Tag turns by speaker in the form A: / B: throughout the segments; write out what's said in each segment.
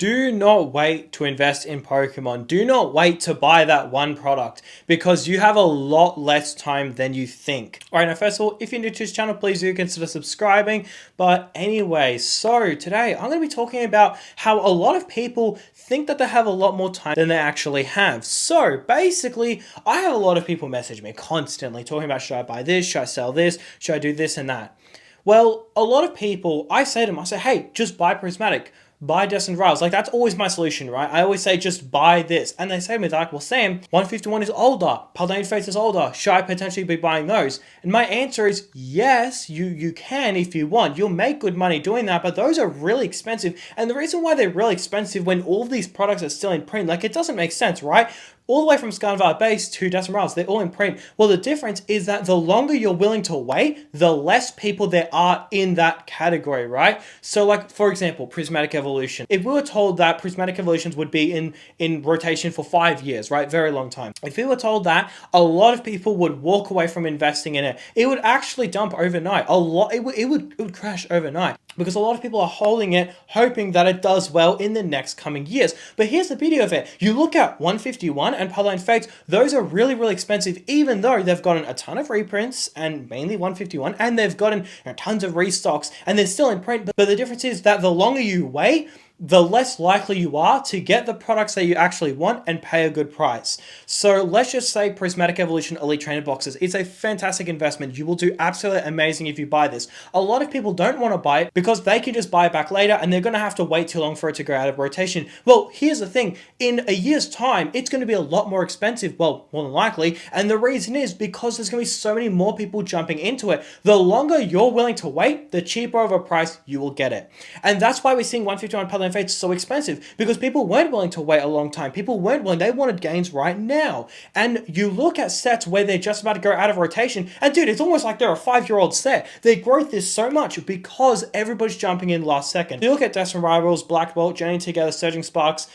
A: Do not wait to invest in Pokemon. Do not wait to buy that one product because you have a lot less time than you think. Alright, now first of all, if you're new to this channel, please do consider subscribing. But anyway, so today I'm going to be talking about how a lot of people think that they have a lot more time than they actually have. So basically, I have a lot of people message me constantly talking about, should I buy this, should I sell this, should I do this and that. Well, a lot of people, I say to them, I say, hey, just buy Prismatic. Buy Destined Rivals. Like, that's always my solution, right? I always say, just buy this. And they say to me, like, well, Sam, 151 is older. Paladin Fates is older. Should I potentially be buying those? And my answer is, yes, you can if you want. You'll make good money doing that, but those are really expensive. And the reason why they're really expensive when all of these products are still in print, like, it doesn't make sense, right? All the way from Skyrocket Base to Destined Rivals, they're all in print. Well, the difference is that the longer you're willing to wait, the less people there are in that category, right? So, like, for example, Prismatic Evolution. If we were told that Prismatic Evolutions would be in rotation for 5 years, right? Very long time. If we were told that, a lot of people would walk away from investing in it. It would actually dump overnight. It would crash overnight. Because a lot of people are holding it, hoping that it does well in the next coming years. But here's the beauty of it. You look at 151 and Paladin Fates, those are really, really expensive, even though they've gotten a ton of reprints, and mainly 151, and they've gotten tons of restocks, and they're still in print. But the difference is that the longer you wait, the less likely you are to get the products that you actually want and pay a good price. So let's just say Prismatic Evolution Elite Trainer Boxes. It's a fantastic investment. You will do absolutely amazing if you buy this. A lot of people don't want to buy it because they can just buy it back later and they're going to have to wait too long for it to go out of rotation. Well, here's the thing. In a year's time, it's going to be a lot more expensive. Well, more than likely. And the reason is because there's going to be so many more people jumping into it. The longer you're willing to wait, the cheaper of a price you will get it. And that's why we're seeing 151 Paladin Fates so expensive, because people weren't willing to wait a long time. People weren't willing. They wanted gains right now. And you look at sets where they're just about to go out of rotation, and dude, it's almost like they're a 5-year-old set. Their growth is so much because everybody's jumping in last second. You look at Destined Rivals, Black Bolt, Journey Together, Surging Sparks,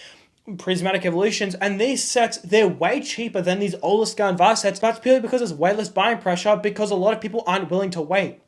A: Prismatic Evolutions, and these sets, they're way cheaper than these older scale and VAR sets, but it's purely because there's way less buying pressure because a lot of people aren't willing to wait.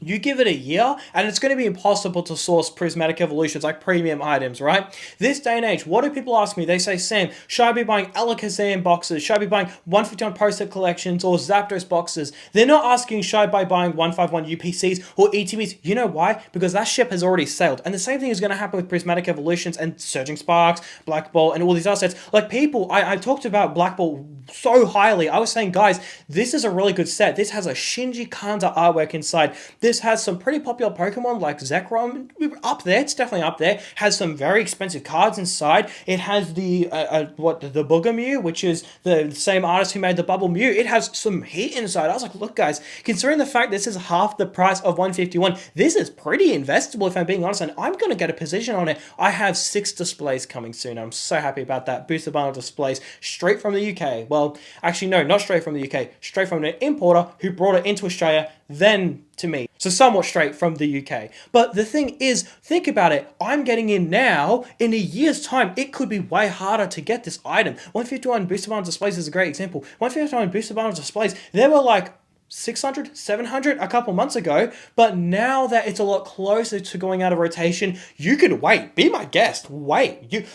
A: You give it a year, and it's going to be impossible to source Prismatic Evolutions, like premium items, right? This day and age, what do people ask me? They say, Sam, should I be buying Alakazam boxes? Should I be buying 151 poster collections or Zapdos boxes? They're not asking, should I be buying 151 UPCs or ETBs? You know why? Because that ship has already sailed. And the same thing is going to happen with Prismatic Evolutions and Surging Sparks, Black Bolt, and all these other sets. Like, people, I talked about Black Bolt so highly. I was saying, guys, this is a really good set. This has a Shinji Kanda artwork inside. This has some pretty popular Pokemon like Zekrom up there. It's definitely up there. Has some very expensive cards inside. It has the Booger Mew, which is the same artist who made the Bubble Mew. It has some heat inside. I was like, look, guys, considering the fact this is half the price of 151, this is pretty investable if I'm being honest, and I'm going to get a position on it. I have 6 displays coming soon. I'm so happy about that. Booster bundle displays straight from the UK. Well, actually, no, not straight from the UK. Straight from an importer who brought it into Australia, then to me. So somewhat straight from the UK. But the thing is, think about it. I'm getting in now. In a year's time, it could be way harder to get this item. 151 Booster Bundle displays is a great example. 151 Booster Bundle displays, they were like 600, 700 a couple months ago, but now that it's a lot closer to going out of rotation, you could wait. Be my guest. Wait.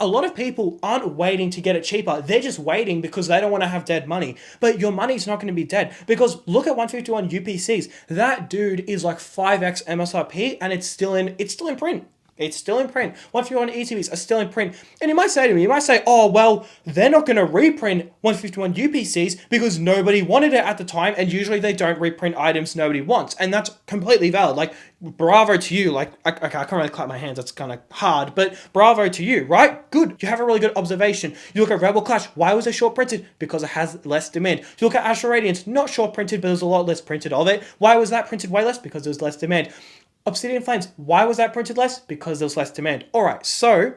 A: A lot of people aren't waiting to get it cheaper. They're just waiting because they don't want to have dead money. But your money's not going to be dead, because look at 151 UPCs. That dude is like 5x MSRP, and it's still in print. It's still in print. 151 ETBs are still in print. And you might say to me, oh, well, they're not going to reprint 151 UPCs because nobody wanted it at the time, and usually they don't reprint items nobody wants. And that's completely valid. Like, bravo to you. Like, I can't really clap my hands. That's kind of hard, but bravo to you, right? Good. You have a really good observation. You look at Rebel Clash. Why was it short printed? Because it has less demand. You look at Astral Radiance. Not short printed, but there's a lot less printed of it. Why was that printed way less? Because there's less demand. Obsidian Flames, why was that printed less? Because there was less demand. Alright, so,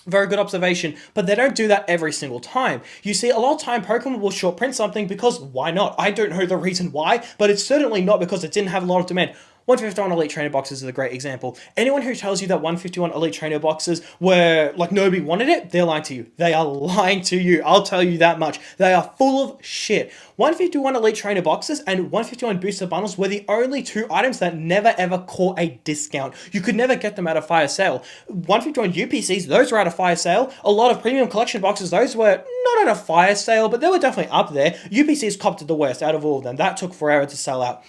A: very good observation, but they don't do that every single time. You see, a lot of time Pokemon will short print something because why not? I don't know the reason why, but it's certainly not because it didn't have a lot of demand. 151 Elite Trainer boxes is a great example. Anyone who tells you that 151 Elite Trainer boxes were like nobody wanted it, they're lying to you. They are lying to you. I'll tell you that much. They are full of shit. 151 Elite Trainer boxes and 151 Booster Bundles were the only two items that never ever caught a discount. You could never get them at a fire sale. 151 UPCs, those were at a fire sale. A lot of premium collection boxes, those were not at a fire sale, but they were definitely up there. UPCs copped the worst out of all of them. That took forever to sell out.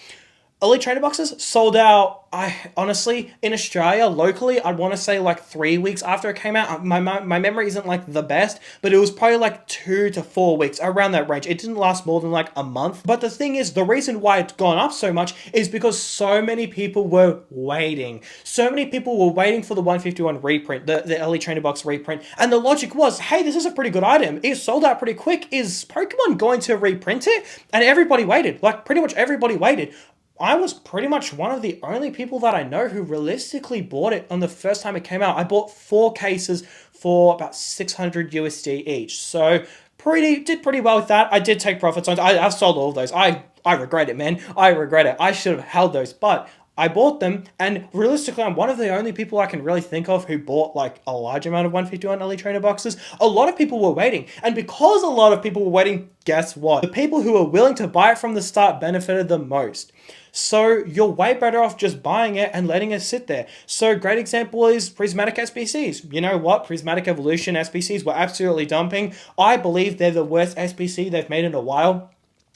A: Elite Trainer boxes sold out, I honestly, in Australia, locally, I'd want to say like 3 weeks after it came out. My memory isn't like the best, but it was probably like 2 to 4 weeks, around that range. It didn't last more than like a month. But the thing is, the reason why it's gone up so much is because so many people were waiting. So many people were waiting for the 151 reprint, the Elite Trainer box reprint. And the logic was, hey, this is a pretty good item. It sold out pretty quick. Is Pokemon going to reprint it? And everybody waited. Like, pretty much everybody waited. I was pretty much one of the only people that I know who realistically bought it on the first time it came out. I bought 4 cases for about 600 USD each. So did pretty well with that. I did take profits on it. I've sold all of those. I regret it, man. I regret it. I should have held those, but I bought them, and realistically, I'm one of the only people I can really think of who bought like a large amount of 151 Elite Trainer boxes. A lot of people were waiting, and because a lot of people were waiting, guess what? The people who were willing to buy it from the start benefited the most. So you're way better off just buying it and letting it sit there. So great example is Prismatic SBCs. You know what? Prismatic Evolution SBCs were absolutely dumping. I believe they're the worst SBC they've made in a while.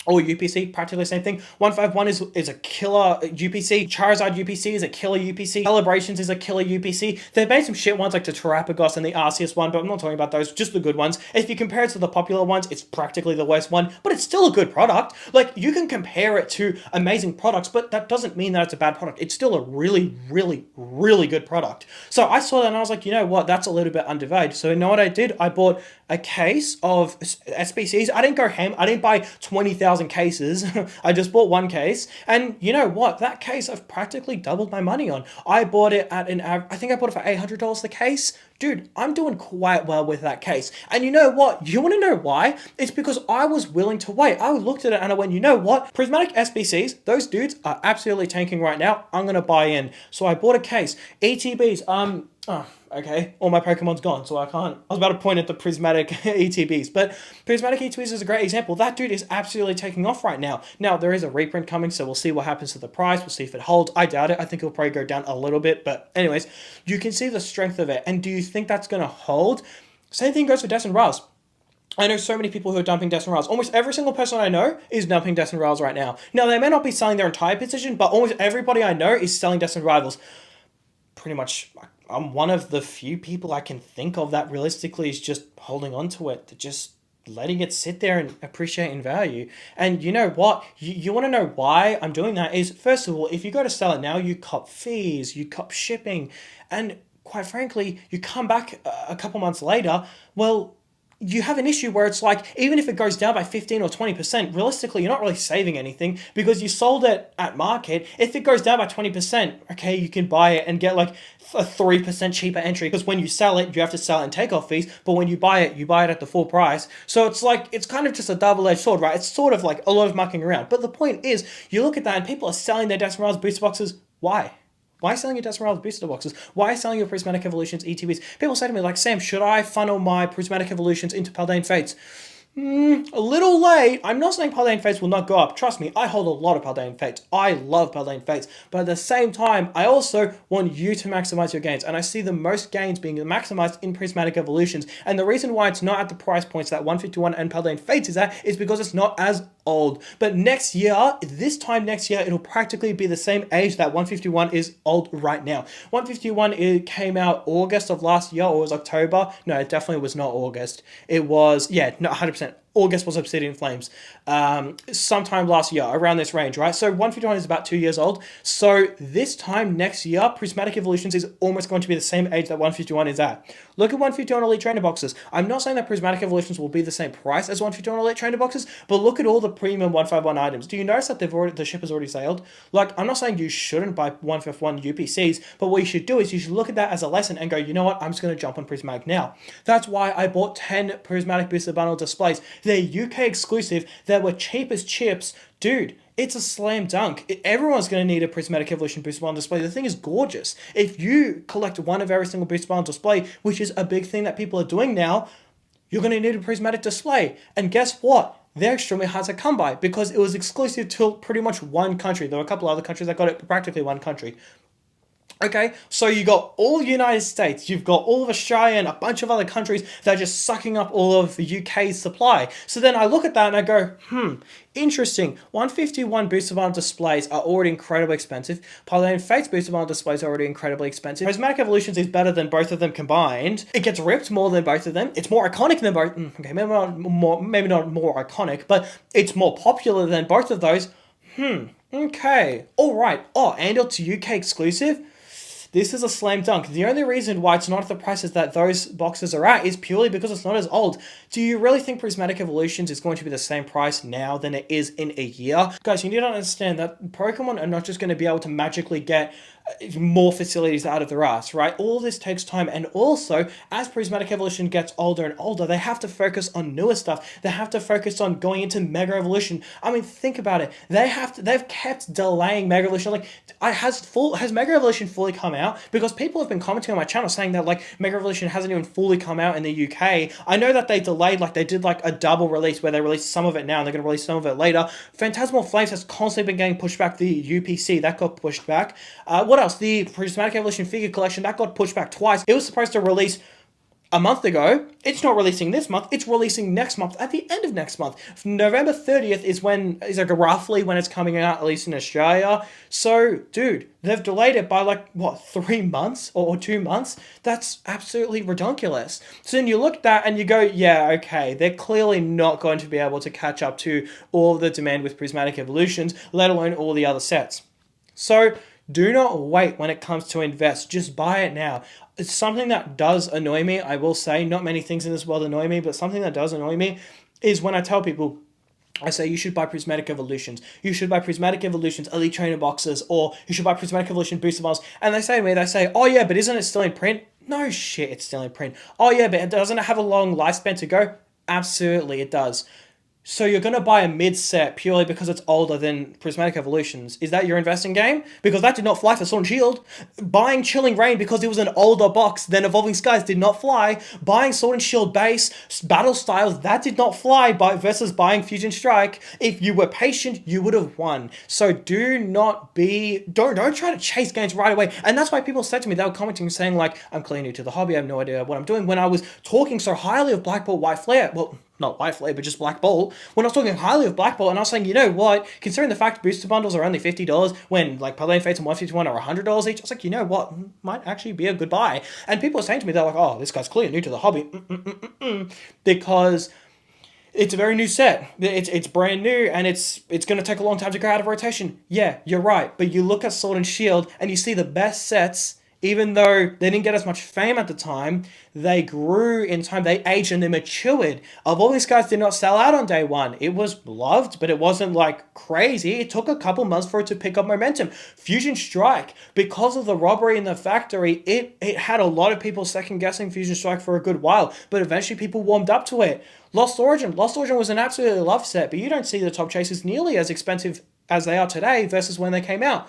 A: Or UPC, practically the same thing. 151 is a killer UPC. Charizard UPC is a killer UPC. Celebrations is a killer UPC. They've made some shit ones like the Terrapagos and the Arceus one, but I'm not talking about those, just the good ones. If you compare it to the popular ones, it's practically the worst one, but it's still a good product. Like, you can compare it to amazing products, but that doesn't mean that it's a bad product. It's still a really, really, really good product. So I saw that and I was like, you know what? That's a little bit undervalued. So you know what I did? I bought a case of SBCs. I didn't go ham. I didn't buy 20,000 cases. I just bought one case. And you know what? That case I've practically doubled my money on. I bought it at I think I bought it for $800 the case. Dude, I'm doing quite well with that case. And you know what? You want to know why? It's because I was willing to wait. I looked at it and I went, you know what? Prismatic SBCs, those dudes are absolutely tanking right now. I'm going to buy in. So I bought a case. ETBs, oh, okay, all my Pokemon's gone, so I can't. I was about to point at the Prismatic ETBs, but Prismatic ETBs is a great example. That dude is absolutely taking off right now. Now, there is a reprint coming, so we'll see what happens to the price. We'll see if it holds. I doubt it. I think it'll probably go down a little bit, but anyways, you can see the strength of it. And do you think that's going to hold? Same thing goes for Destin Rails. I know so many people who are dumping Destin Rails. Almost every single person I know is dumping Destin Rails right now. Now, they may not be selling their entire position, but almost everybody I know is selling Destin Rivals. Pretty much, I'm one of the few people I can think of that realistically is just holding on to it, just letting it sit there and appreciating value. And you know what? You want to know why I'm doing that is, first of all, if you go to sell it now, you cop fees, you cop shipping, and quite frankly, you come back a couple months later, well, you have an issue where it's like, even if it goes down by 15 or 20%, realistically, you're not really saving anything because you sold it at market. If it goes down by 20%, okay, you can buy it and get like a 3% cheaper entry because when you sell it, you have to sell it and take off fees. But when you buy it at the full price. So it's like, it's kind of just a double-edged sword, right? It's sort of like a lot of mucking around. But the point is, you look at that and people are selling their Destin Rails booster boxes. Why? Why selling your Destin Rails booster boxes? Why selling your Prismatic Evolutions ETBs? People say to me like, Sam, should I funnel my Prismatic Evolutions into Paldean Fates? A little late. I'm not saying Paldean Fates will not go up. Trust me, I hold a lot of Paldean Fates. I love Paldean Fates. But at the same time, I also want you to maximize your gains. And I see the most gains being maximized in Prismatic Evolutions. And the reason why it's not at the price points that 151 and Paldean Fates is at is because it's not as old. But next year, this time next year, it'll practically be the same age that 151 is old right now. 151, it came out August of last year, or it was October. No, it definitely was not August. It was, yeah, no, 100%. August was Obsidian Flames. Sometime last year, around this range, right? So 151 is about 2 years old. So this time next year, Prismatic Evolutions is almost going to be the same age that 151 is at. Look at 151 Elite Trainer boxes. I'm not saying that Prismatic Evolutions will be the same price as 151 Elite Trainer boxes, but look at all the premium 151 items. Do you notice that the ship has already sailed? Like, I'm not saying you shouldn't buy 151 UPCs, but what you should do is you should look at that as a lesson and go, you know what? I'm just going to jump on Prismatic now. That's why I bought 10 Prismatic Booster Bundle displays. They're UK exclusive. They were cheap as chips. Dude, It's a slam dunk. Everyone's going to need a Prismatic Evolution Booster Bundle display. The thing is gorgeous. If you collect one of every single Booster Bundle display, which is a big thing that people are doing now, you're going to need a prismatic display. And guess what? They're extremely hard to come by because it was exclusive to pretty much one country. There were a couple other countries that got it, but practically one country. Okay, so you got all the United States, you've got all of Australia and a bunch of other countries that are just sucking up all of the UK's supply. So then I look at that and I go, interesting. 151 Booster Bundle displays are already incredibly expensive. Palladium Fates Booster Bundle displays are already incredibly expensive. Prismatic Evolutions is better than both of them combined. It gets ripped more than both of them. It's more iconic than both. Okay, maybe not more iconic, but it's more popular than both of those. Okay, all right. Oh, and it's UK exclusive. This is a slam dunk. The only reason why it's not at the prices that those boxes are at is purely because it's not as old. Do you really think Prismatic Evolutions is going to be the same price now than it is in a year? Guys, you need to understand that Pokemon are not just going to be able to magically get more facilities out of their ass, right? All this takes time, and also as Prismatic Evolution gets older and older, they have to focus on newer stuff. They have to focus on going into Mega Evolution. I mean, think about it. They've kept delaying Mega Evolution. Like, has Mega Evolution fully come out? Because people have been commenting on my channel saying that like Mega Evolution hasn't even fully come out in the UK. I know that they delayed, like they did like a double release where they released some of it now and they're going to release some of it later. Phantasmal Flames has constantly been getting pushed back. The UPC that got pushed back. What else? The Prismatic Evolution figure collection, that got pushed back twice. It was supposed to release a month ago. It's not releasing this month. It's releasing next month, at the end of next month. November 30th is like roughly when it's coming out, at least in Australia. So, dude, they've delayed it by like, what, 3 months or 2 months? That's absolutely ridiculous. So then you look at that and you go, yeah, okay, they're clearly not going to be able to catch up to all the demand with Prismatic Evolutions, let alone all the other sets. So, do not wait when it comes to invest. Just buy it now. It's something that does annoy me, I will say. Not many things in this world annoy me, but something that does annoy me is when I tell people, I say you should buy Prismatic Evolutions. You should buy Prismatic Evolutions Elite Trainer boxes, or you should buy Prismatic Evolution booster boxes. And they say to me, oh yeah, but isn't it still in print? No shit, it's still in print. Oh yeah, but doesn't it have a long lifespan to go? Absolutely, it does. So you're going to buy a mid-set purely because it's older than Prismatic Evolutions. Is that your investing game? Because that did not fly for Sword and Shield. Buying Chilling Reign because it was an older box than Evolving Skies did not fly. Buying Sword and Shield base, Battle Styles, that did not fly versus buying Fusion Strike. If you were patient, you would have won. So don't try to chase games right away. And that's why people said to me, they were commenting saying like, I'm clearly new to the hobby, I have no idea what I'm doing. When I was talking so highly of Black Bolt White Flare, well, not White Flare, but just Black Bolt, when I was talking highly of Black Bolt, and I was saying, you know what, considering the fact booster bundles are only $50, when like Palladium Fates and 151 are $100 each, I was like, you know what, might actually be a good buy. And people are saying to me, they're like, oh, this guy's clearly new to the hobby, because it's a very new set. It's brand new, and it's going to take a long time to go out of rotation. Yeah, you're right, but you look at Sword and Shield, and you see the best sets, even though they didn't get as much fame at the time, they grew in time, they aged and they matured. Evolving Skies did not sell out on day one. It was loved, but it wasn't like crazy. It took a couple months for it to pick up momentum. Fusion Strike, because of the robbery in the factory, it had a lot of people second guessing Fusion Strike for a good while, but eventually people warmed up to it. Lost Origin was an absolutely loved set, but you don't see the top chasers nearly as expensive as they are today versus when they came out.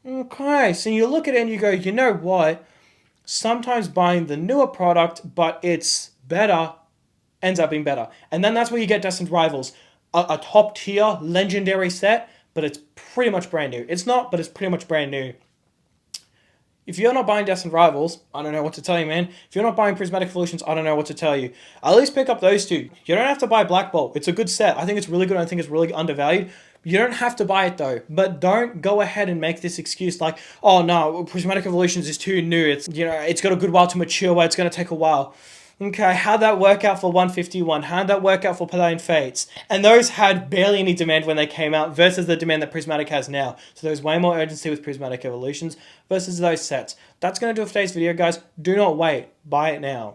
A: Okay, so you look at it and you go, you know what? Sometimes buying the newer product, but it's better, ends up being better. And then that's where you get Destined Rivals. A top tier, legendary set, but it's pretty much brand new. It's not, but it's pretty much brand new. If you're not buying Destined Rivals, I don't know what to tell you, man. If you're not buying Prismatic Evolutions, I don't know what to tell you. At least pick up those two. You don't have to buy Black Bolt. It's a good set. I think it's really good. I think it's really undervalued. You don't have to buy it though, but don't go ahead and make this excuse like, oh no, Prismatic Evolutions is too new. It's got a good while to mature, it's going to take a while. Okay, how'd that work out for 151? How'd that work out for Palladium Fates? And those had barely any demand when they came out versus the demand that Prismatic has now. So there's way more urgency with Prismatic Evolutions versus those sets. That's going to do it for today's video, guys. Do not wait. Buy it now.